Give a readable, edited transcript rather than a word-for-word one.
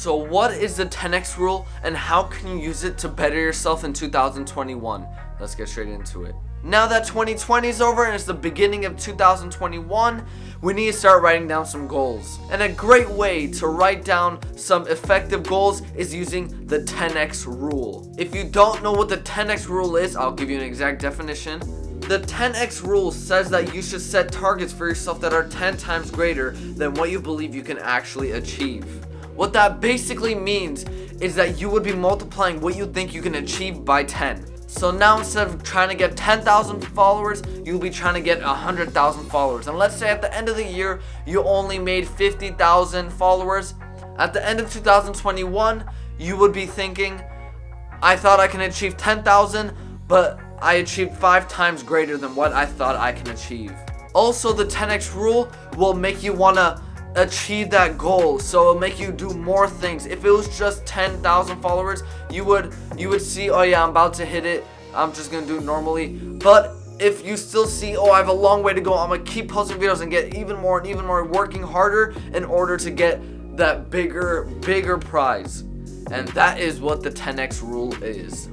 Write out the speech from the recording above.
So what is the 10x rule and how can you use it to better yourself in 2021? Let's get straight into it. Now that 2020 is over and it's the beginning of 2021, we need to start writing down some goals. And a great way to write down some effective goals is using the 10x rule. If you don't know what the 10x rule is, I'll give you an exact definition. The 10x rule says that you should set targets for yourself that are 10 times greater than what you believe you can actually achieve. What that basically means is that you would be multiplying what you think you can achieve by 10. So now instead of trying to get 10,000 followers, you'll be trying to get 100,000 followers. And let's say at the end of the year, you only made 50,000 followers. At the end of 2021, you would be thinking, I thought I can achieve 10,000, but I achieved 5 times greater than what I thought I can achieve. Also, the 10x rule will make you want to achieve that goal, so it'll make you do more things. If it was just 10,000 followers, you would see, oh yeah, I'm about to hit it, I'm just gonna do it normally. But if you still see, oh, I have a long way to go, I'm gonna keep posting videos and get even more, working harder in order to get that bigger prize. And that is what the 10x rule is.